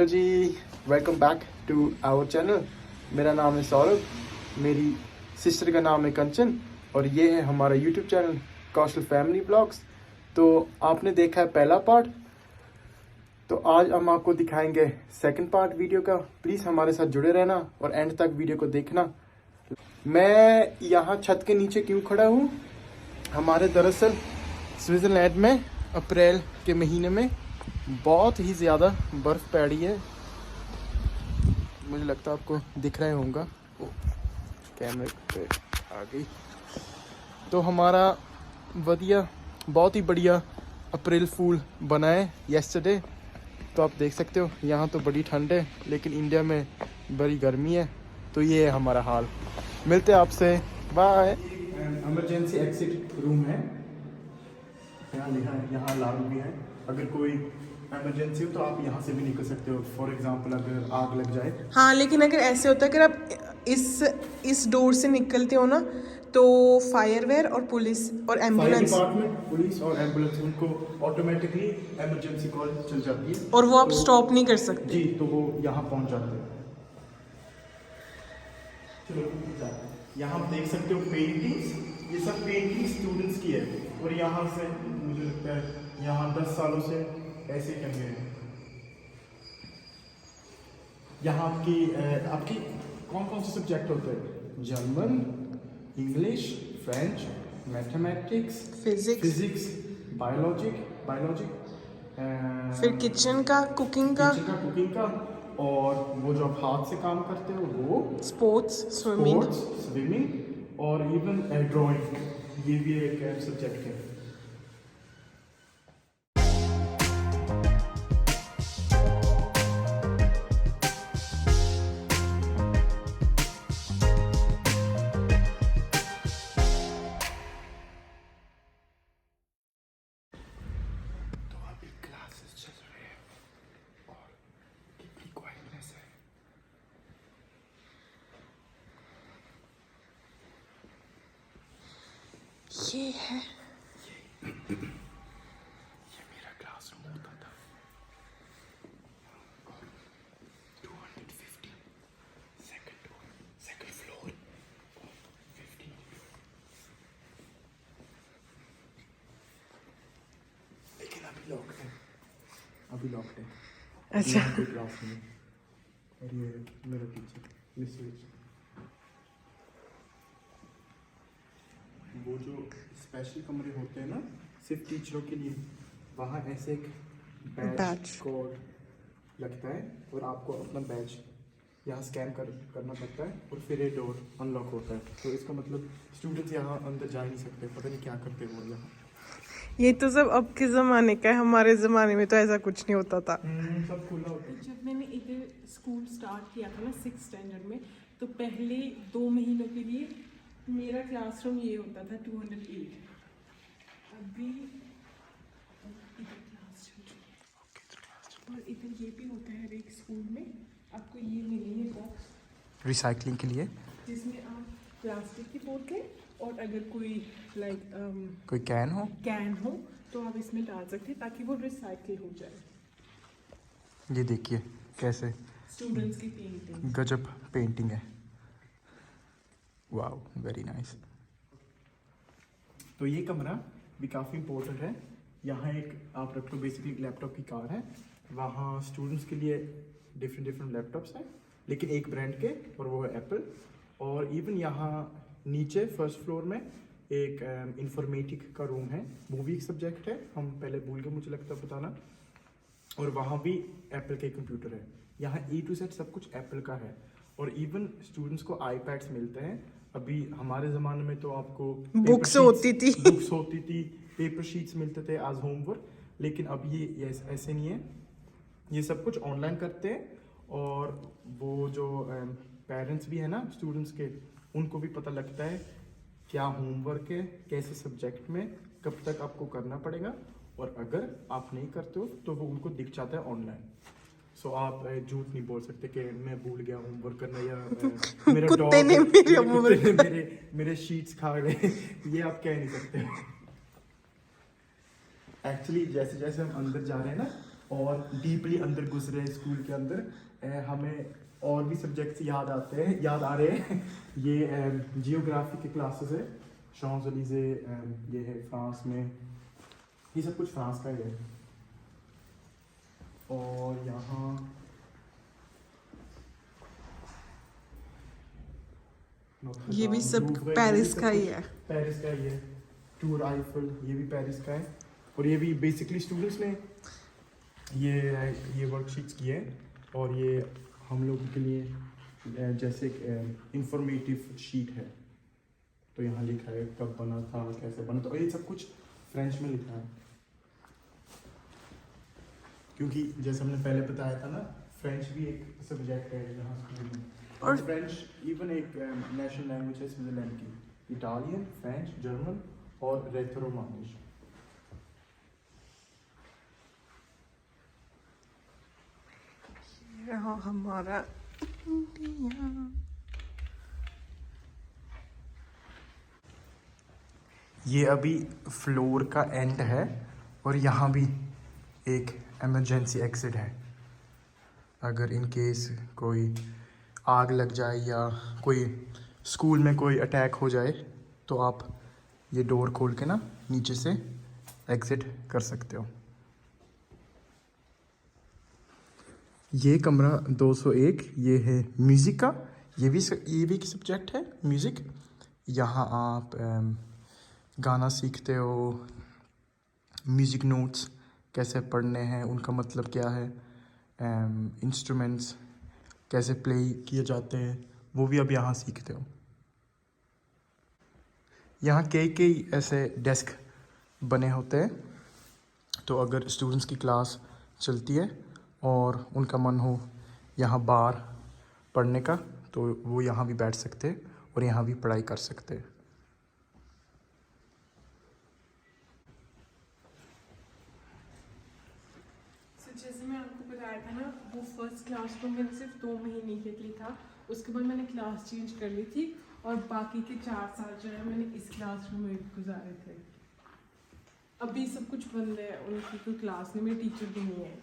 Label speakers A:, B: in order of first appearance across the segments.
A: Ji, welcome back to our channel. मेरा नाम है सौरभ, मेरी सिस्टर का नाम है कंचन और ये है हमारा यूट्यूब चैनल कौशल फैमिली ब्लॉग्स। तो आपने देखा है पहला पार्ट, तो आज हम आपको दिखाएंगे सेकंड पार्ट वीडियो का। प्लीज़ हमारे साथ जुड़े रहना और एंड तक वीडियो को देखना। मैं यहाँ छत के नीचे क्यों खड़ा हूँ? हमारे दरअसल स्विट्ज़रलैंड में अप्रैल के महीने में बहुत ही ज़्यादा बर्फ़ पड़ी है। मुझे लगता है आपको दिख रहा होगा, कैमरे पे आ गई। तो हमारा बहुत ही बढ़िया अप्रैल फूल बना है येस्टरडे। तो आप देख सकते हो यहाँ तो बड़ी ठंड है, लेकिन इंडिया में बड़ी गर्मी है। तो ये है हमारा हाल। मिलते हैं आपसे, बाय। इमरजेंसी एग्जिट रूम है, यहाँ लिखा है, यहाँ अलार्म भी है। अगर कोई इमरजेंसी हो तो आप यहाँ से भी निकल सकते हो। फॉर एग्जांपल अगर आग लग जाए।
B: हाँ, लेकिन अगर ऐसे होता है कि आप इस डोर से निकलते हो ना, तो फायरवेयर और पुलिस और
A: फायर
B: एम्बुलेंस
A: डिपार्टमेंट, पुलिस और एम्बुलेंस, उनको ऑटोमेटिकली इमरजेंसी कॉल चल जाती है
B: और वो आप
A: तो,
B: स्टॉप नहीं कर सकते।
A: जी, तो वो यहाँ पहुँच जाते हैं। चलो, यहाँ आप देख सकते हो पेंटिंग्स, ये सब पेंटिंग स्टूडेंट्स की है। और यहाँ से मुझे लगता है यहाँ 10 सालों से ऐसे कर रहे हैं। यहाँ आपकी कौन कौन से सब्जेक्ट होते हैं? German, English, French, mathematics, physics, biology,
B: फिर किचन का, कुकिंग का,
A: और वो जो आप हाथ से काम करते हो वो
B: स्पोर्ट्स,
A: स्विमिंग और इवन ड्राइंग, ये भी एक सब्जेक्ट है।
B: ये है।
A: ये मेरा क्लासरूम होता था। 250 सेकंड फ्लोर 50। लेकिन अभी लॉक्ड है।
B: अच्छा,
A: कोई क्लास नहीं। और ये मेरा टीचर मिस। वो जो स्पेशल कमरे होते हैं ना सिर्फ टीचरों के लिए, वहाँ ऐसे एक बैच कोड लगता है और आपको अपना बैच यहाँ स्कैन करना पड़ता है और फिर ये डोर अनलॉक होता है। तो इसका मतलब स्टूडेंट्स यहाँ अंदर जा नहीं सकते, पता नहीं क्या करते वो यहाँ।
B: ये तो सब अब के ज़माने का है, हमारे ज़माने में तो ऐसा कुछ नहीं होता था।
A: सब खुला होता है।
C: जब मैंने इधर स्कूल स्टार्ट किया था ना 6th स्टैंडर्ड में, तो पहले 2 महीनों के लिए मेरा क्लासरूम ये होता था 208। अभी इधर क्लास चल रही है और इधर ये भी होता है हर एक स्कूल में। आपको ये मिलेंगे बॉक्स
A: रिसाइकलिंग के लिए,
C: जिसमें आप प्लास्टिक की बोतलें और अगर कोई
A: कोई कैन हो
C: तो आप इसमें डाल सकते हैं ताकि वो रिसाइकिल हो जाए।
A: ये देखिए कैसे
C: स्टूडेंट्स की पेंटिंग,
A: गजब पेंटिंग है। Wow, very nice. तो ये कमरा भी काफ़ी इम्पोर्टेंट है। यहाँ एक आप रख लो, बेसिकली लैपटॉप की कार है। वहाँ स्टूडेंट्स के लिए डिफरेंट लैपटॉप्स हैं, लेकिन एक ब्रांड के, और वो है एप्पल। और इवन यहाँ नीचे फर्स्ट फ्लोर में एक इंफॉर्मेटिक का रूम है, वो भी एक सब्जेक्ट है, हम पहले भूल गए मुझे लगता है बताना। और वहाँ भी एप्पल के कंप्यूटर है। यहाँ A to Z सब कुछ एप्पल का है। और इवन स्टूडेंट्स को आईपैड्स मिलते हैं। अभी हमारे ज़माने में तो आपको
B: बुक्स होती थी,
A: पेपर शीट्स मिलते थे एज होमवर्क, लेकिन अब ये ऐसे नहीं है। ये सब कुछ ऑनलाइन करते हैं। और वो जो पेरेंट्स भी है ना स्टूडेंट्स के, उनको भी पता लगता है क्या होमवर्क है, कैसे सब्जेक्ट में कब तक आपको करना पड़ेगा। और अगर आप नहीं करते हो तो वो उनको दिख जाता है ऑनलाइन। सो आप झूठ नहीं बोल सकते कि मैं भूल गया होमवर्क करना, या मेरा
B: कुत्ते ने
A: मेरे शीट्स खा गए ये आप कह नहीं सकते। एक्चुअली जैसे जैसे हम अंदर जा रहे हैं ना, और डीपली अंदर घुस रहे हैं स्कूल के अंदर। हमें और भी सब्जेक्ट्स याद आ रहे हैं। ये जियोग्राफी के क्लासेस है, शॉन्स-एलिज़े, ये है फ्रांस में, ये सब कुछ फ्रांस का ही है। और यहाँ
B: ये भी सब पेरिस का ही है।
A: पेरिस का ही है। टूर आईफल, ये भी पेरिस का है। और ये भी बेसिकली स्टूडेंट्स ने ये वर्कशीट्स की है, और ये हम लोगों के लिए जैसे इंफॉर्मेटिव शीट है। तो यहाँ लिखा है कब बना था, कैसे बना था, और ये सब कुछ फ्रेंच में लिखा है, क्योंकि जैसे हमने पहले बताया था ना, फ्रेंच भी एक सब्जेक्ट है यहाँ स्कूल में। और फ्रेंच इवन एक नेशनल लैंग्वेज है स्विट्जरलैंड की। इटालियन, फ्रेंच, जर्मन और रेथरोमानिश।
B: रहा हमारा इंडिया।
A: ये अभी फ्लोर का एंड है, और यहाँ भी एक इमरजेंसी एग्जिट है। अगर इन केस कोई आग लग जाए या कोई स्कूल में कोई अटैक हो जाए, तो आप ये डोर खोल के ना नीचे से एग्जिट कर सकते हो। ये कमरा 201, ये है म्यूज़िक का। ये भी सब्जेक्ट है म्यूज़िक। यहाँ आप गाना सीखते हो, म्यूज़िक नोट्स कैसे पढ़ने हैं, उनका मतलब क्या है, इंस्ट्रूमेंट्स कैसे प्ले किए जाते हैं, वो भी अब यहाँ सीखते हो। यहाँ कई ऐसे डेस्क बने होते हैं, तो अगर स्टूडेंट्स की क्लास चलती है और उनका मन हो यहाँ बाहर पढ़ने का, तो वो यहाँ भी बैठ सकते हैं और यहाँ भी पढ़ाई कर सकते हैं।
C: जैसे मैं आपको बताया था ना, वो फर्स्ट क्लास रूम मैंने सिर्फ 2 महीने के लिए था। उसके बाद मैंने क्लास चेंज कर ली थी, और बाकी के 4 साल जो है मैंने इस क्लास रूम में गुजारे थे। अभी सब कुछ बंद है, उनकी कोई क्लास नहीं, मेरे टीचर भी नहीं है।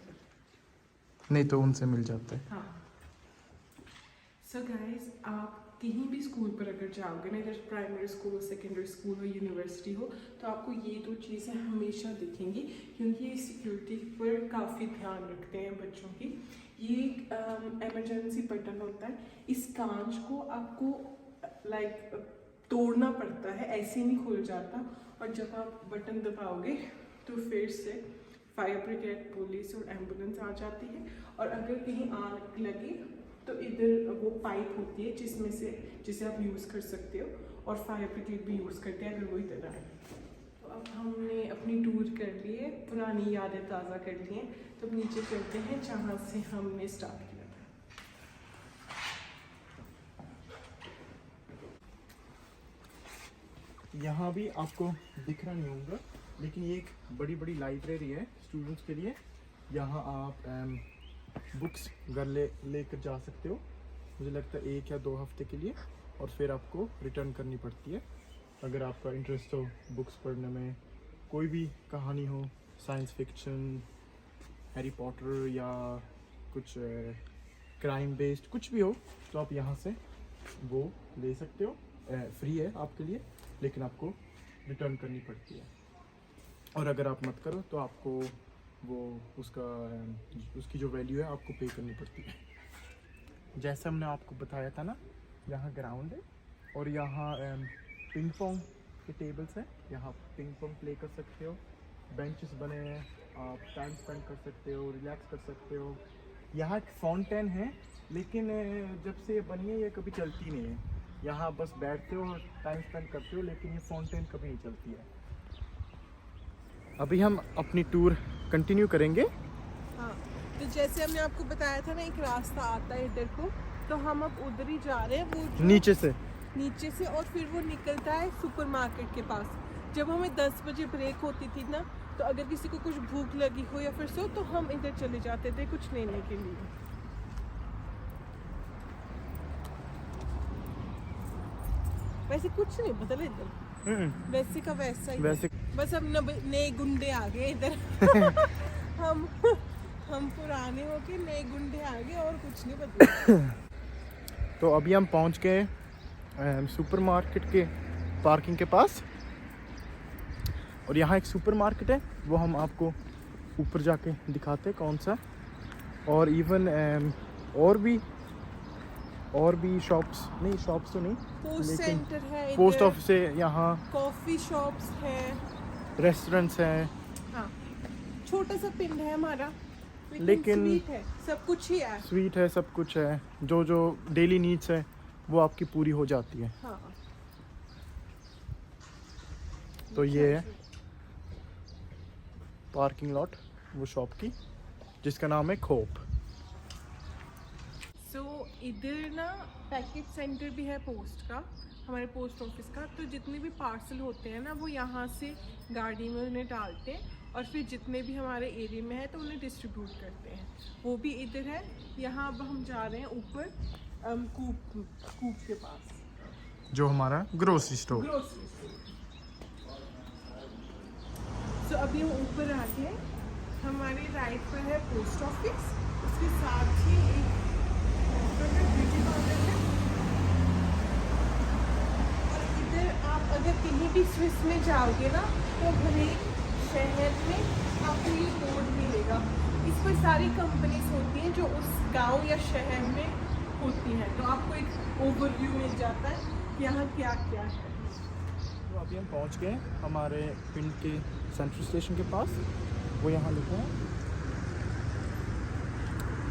A: नहीं तो उनसे मिल जाते हैं।
C: हाँ। सो गाइस, आप कहीं भी स्कूल पर अगर जाओगे ना, इधर प्राइमरी स्कूल हो, सेकेंडरी स्कूल हो, यूनिवर्सिटी हो, तो आपको ये 2 चीज़ें हमेशा दिखेंगी, क्योंकि ये सिक्योरिटी पर काफ़ी ध्यान रखते हैं बच्चों की। ये इमरजेंसी बटन होता है, इस कांच को आपको तोड़ना पड़ता है, ऐसे नहीं खुल जाता। और जब आप बटन दबाओगे तो फिर से फायर ब्रिगेड, पुलिस और एम्बुलेंस आ जाती है। और अगर कहीं आग लगे तो इधर वो पाइप होती है जिसे आप यूज़ कर सकते हो, और फायर ब्रिगेड भी यूज़ करते हैं अगर वो इधर आए। तो अब हमने अपनी टूर कर ली है, पुरानी यादें ताज़ा कर ली हैं, तो अब नीचे चलते हैं जहाँ से हमने स्टार्ट किया था।
A: यहाँ भी आपको दिख रहा नहीं होगा, लेकिन ये एक बड़ी लाइब्रेरी है स्टूडेंट्स के लिए। यहाँ आप बुक्स घर लेकर जा सकते हो, मुझे लगता है 1 या 2 हफ्ते के लिए, और फिर आपको रिटर्न करनी पड़ती है। अगर आपका इंटरेस्ट हो बुक्स पढ़ने में, कोई भी कहानी हो, साइंस फिक्शन, हैरी पॉटर या कुछ क्राइम बेस्ड कुछ भी हो, तो आप यहाँ से वो ले सकते हो। फ्री है आपके लिए, लेकिन आपको रिटर्न करनी पड़ती है। और अगर आप मत करो तो आपको वो उसकी जो वैल्यू है आपको पे करनी पड़ती है। जैसे हमने आपको बताया था ना, यहाँ ग्राउंड है और यहाँ पिंग पोंग के टेबल्स हैं, यहाँ पिंग पोंग प्ले कर सकते हो। बेंचेस बने हैं, आप टाइम स्पेंड कर सकते हो, रिलैक्स कर सकते हो। यहाँ एक फाउंटेन है, लेकिन जब से ये बनी है ये कभी चलती नहीं है। यहाँ बस बैठते हो और टाइम स्पेंड करते हो, लेकिन ये फाउंटेन कभी नहीं चलती है। अभी हम अपनी टूर कंटिन्यू करेंगे।
B: हाँ, तो जैसे हमने आपको बताया था ना, एक रास्ता आता है इधर को, तो हम अब उधर ही जा रहे हैं, वो नीचे से, और फिर वो निकलता है सुपरमार्केट के पास। जब हमें 10 बजे ब्रेक होती थी ना, तो अगर किसी को कुछ भूख लगी हो या फिर सो, तो हम इधर चले जाते थे कुछ लेने के लिए। वैसे कुछ नहीं बदल इधर, वैसे का वैसा ही।
A: वैसे
B: बस अब नए गुंडे आ गए इधर। हम पुराने होके नए गुंडे आ गए और कुछ नहीं बदला।
A: तो अभी हम पहुंच गए सुपरमार्केट के पार्किंग के पास, और यहाँ एक सुपरमार्केट है, वो हम आपको ऊपर जाके दिखाते हैं कौन सा। और इवन और भी शॉप्स, नहीं शॉप्स तो नहीं,
B: पोस्ट सेंटर है,
A: पोस्ट ऑफिस है यहाँ,
B: कॉफी शॉप्स है,
A: रेस्टोरेंट्स हैं।
B: हाँ छोटा सा पिंड है हमारा,
A: लेकिन
B: स्वीट है, सब कुछ ही है।
A: स्वीट है, सब कुछ है, जो डेली नीड्स है वो आपकी पूरी हो जाती है।
B: हाँ।
A: तो ये है पार्किंग लॉट वो शॉप की, जिसका नाम है खोप।
B: इधर ना पैकेट सेंटर भी है पोस्ट का, हमारे पोस्ट ऑफिस का। तो जितने भी पार्सल होते हैं ना वो यहाँ से गाड़ी में उन्हें डालते हैं, और फिर जितने भी हमारे एरिया में है तो उन्हें डिस्ट्रीब्यूट करते हैं। वो भी इधर है। यहाँ अब हम जा रहे हैं ऊपर कूप के पास,
A: जो हमारा ग्रोसरी स्टोर।
B: तो अभी हम ऊपर आ गए, हमारे राइट पर है पोस्ट ऑफिस, उसके साथ ही एक ब्यूटी पार्लर है। और इधर आप अगर कहीं भी स्विस में जाओगे ना तो हर एक शहर में आपको ये बोर्ड मिलेगा। इस पर सारी कंपनीज होती हैं जो उस गांव या शहर में होती हैं, तो आपको एक ओवरव्यू मिल जाता है कि यहाँ क्या क्या है।
A: तो अभी हम पहुंच गए हमारे पिंड के सेंट्रल स्टेशन के पास, वो यहाँ लिखा है।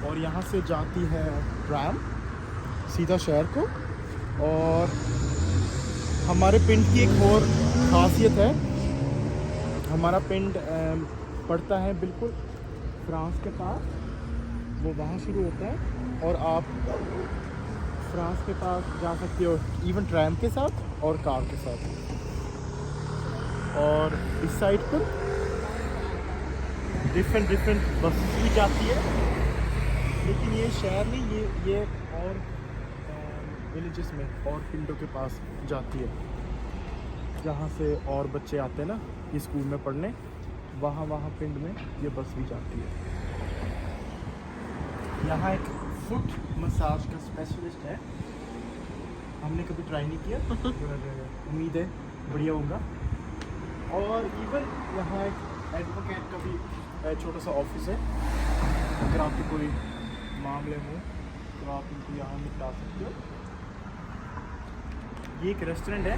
A: और यहाँ से जाती है ट्रैम सीधा शहर को। और हमारे पिंड की एक और खासियत है, हमारा पिंड पड़ता है बिल्कुल फ्रांस के पास, वो वहाँ शुरू होता है, और आप फ्रांस के पास जा सकते हो इवन ट्रैम के साथ और कार के साथ। और इस साइड पर डिफरेंट बसेस भी जाती है, लेकिन ये शहर नहीं, ये और विलेजेस में और पिंडों के पास जाती है, जहाँ से और बच्चे आते हैं ना ये स्कूल में पढ़ने, वहाँ पिंड में ये बस भी जाती है। यहाँ एक फुट मसाज का स्पेशलिस्ट है, हमने कभी ट्राई नहीं किया, उम्मीद है बढ़िया होगा। और इवन यहाँ एक एडवोकेट का भी छोटा सा ऑफिस है, अगर आपके कोई मामले हो तो आप इनको यहाँ निपटा सकते हो। ये एक रेस्टोरेंट है,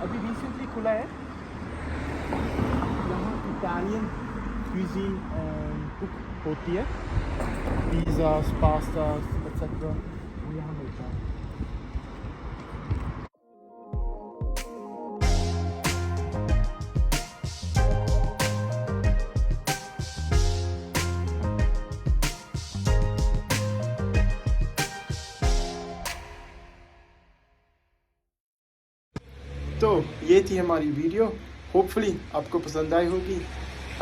A: अभी रिसेंटली खुला है। यहाँ इटालियन क्यूजीन कुक होती है, पिज़्ज़ा, पास्ता एक्सेट्रा वो यहाँ मिलता है। तो ये थी हमारी वीडियो, होपफुली आपको पसंद आई होगी।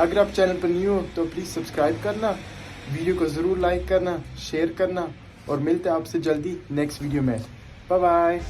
A: अगर आप चैनल पर न्यू हो तो प्लीज़ सब्सक्राइब करना, वीडियो को ज़रूर लाइक करना, शेयर करना, और मिलते हैं आपसे जल्दी नेक्स्ट वीडियो में। Bye bye.